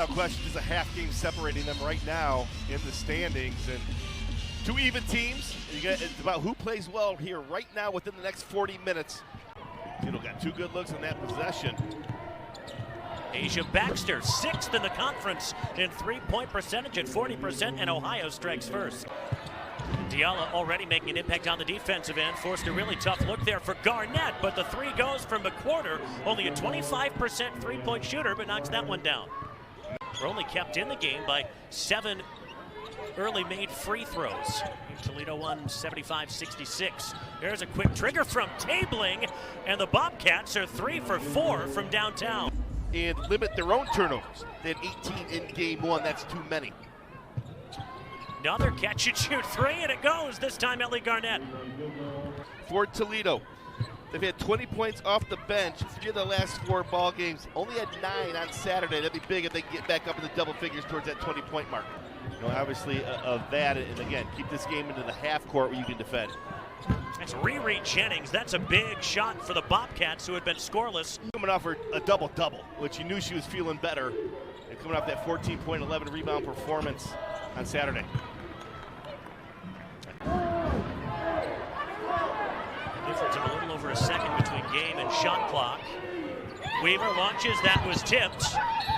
without question, just a half game separating them right now in the standings. And two even teams. It's about who plays well here right now within the next 40 minutes. Toledo got two good looks on that possession. Asia Baxter, 6th in the conference in three-point percentage at 40%, and Ohio strikes first. Diallo already making an impact on the defensive end, forced a really tough look there for Garnett, but the three goes from McWhorter, only a 25% three-point shooter, but knocks that one down. We're only kept in the game by 7 early made free throws. Toledo won 75-66. There's a quick trigger from Tabling, and the Bobcats are 3 for 4 from downtown. And limit their own turnovers. They had 18 in game one. That's too many. Another catch and shoot three, and it goes. This time Ellie Garnett. For Toledo, they've had 20 points off the bench 3 of the last 4 ball games. Only had 9 on Saturday. That'd be big if they get back up in the double figures towards that 20-point mark. You know, obviously of that, and again, keep this game into the half court where you can defend. That's Riri Jennings. That's a big shot for the Bobcats, who had been scoreless. Coming off her a double-double, which you knew she was feeling better, and coming off that 14-point, 11-rebound performance on Saturday. Difference of a little over a second between game and shot clock. Weaver launches, that was tipped.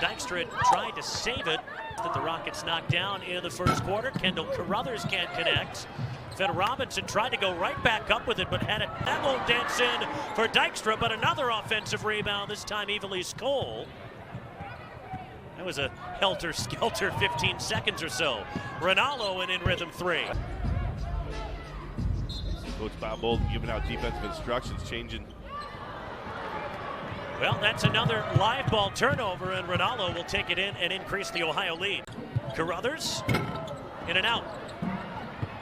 Dykstra tried to save it, but the Rockets knocked down in the first quarter. Kendall Carruthers can't connect. Fed Robinson tried to go right back up with it, but had it. That won't dance in for Dykstra, but another offensive rebound, this time Evelise Cole. That was a helter-skelter 15 seconds or so. Ronaldo in rhythm 3. Coach Bob Bolden giving out defensive instructions, changing. Well, that's another live ball turnover, and Ronaldo will take it in and increase the Ohio lead. Carruthers, in and out.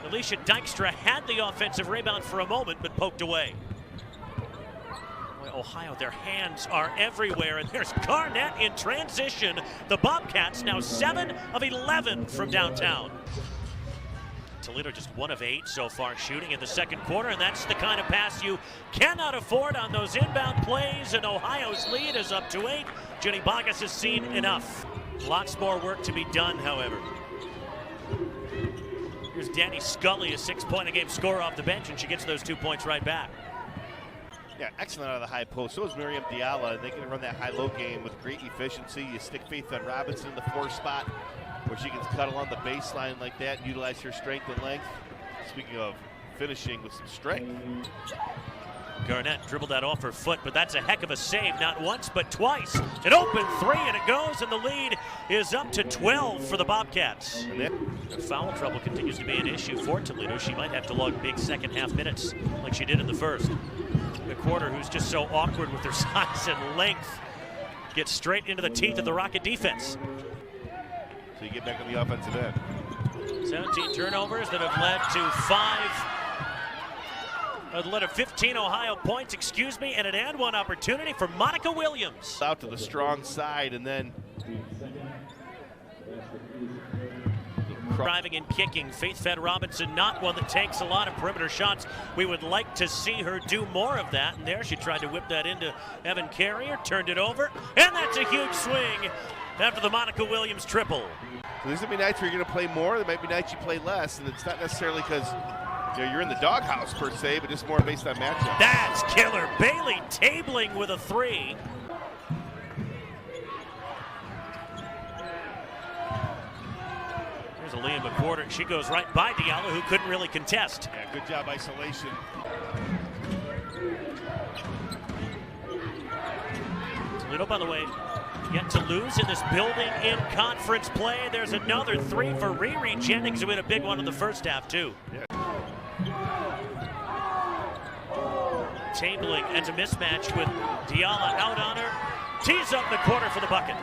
Alicia Dykstra had the offensive rebound for a moment, but poked away. Boy, Ohio, their hands are everywhere, and there's Garnett in transition. The Bobcats now 7 of 11 from downtown. Toledo just 1 of 8 so far shooting in the second quarter, and that's the kind of pass you cannot afford on those inbound plays, and Ohio's lead is up to 8. Jenny Bogus has seen enough. Lots more work to be done, however. Here's Danny Scully, a 6-point-a-game scorer off the bench, and she gets those 2 points right back. Yeah, excellent out of the high post. So is Miriam Diallo. They can run that high-low game with great efficiency. You stick Faith Fed Robinson in the 4 spot, where she can cut along the baseline like that and utilize her strength and length. Speaking of finishing with some strength. Garnett dribbled that off her foot, but that's a heck of a save, not once but twice. An open 3, and it goes, and the lead is up to 12 for the Bobcats. The foul trouble continues to be an issue for Toledo. She might have to log big second half minutes like she did in the first. McWhorter, who's just so awkward with her size and length, gets straight into the teeth of the Rocket defense. So you get back on the offensive end. 17 turnovers that have led to 15 Ohio points, and an and one opportunity for Monica Williams. Out to the strong side, and then driving and kicking. Faith Fed Robinson, not one that takes a lot of perimeter shots. We would like to see her do more of that, and there she tried to whip that into Evan Carrier, turned it over, and that's a huge swing after the Monica Williams triple. So there's going to be nights where you're going to play more. There might be nights you play less, and it's not necessarily because you're in the doghouse per se, but just more based on matchup. That's killer. Bailey Tabling with a 3. There's Aaliyah McWhorter. She goes right by Diallo, who couldn't really contest. Yeah, good job isolation. Toledo, by the way, yet to lose in this building in conference play. There's another 3 for Riri Jennings, who had a big one in the first half, too. Yeah. Tabling ends a mismatch with Diallo out on her. Tees up McWhorter for the bucket.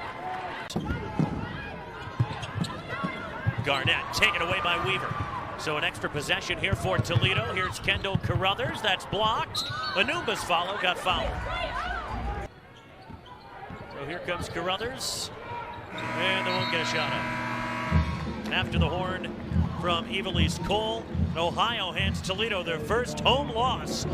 Garnett taken away by Weaver. So an extra possession here for Toledo. Here's Kendall Carruthers. That's blocked. Anumba's follow got fouled. So here comes Carruthers. And they won't get a shot up. After the horn from Evelise Cole, Ohio hands Toledo their first home loss.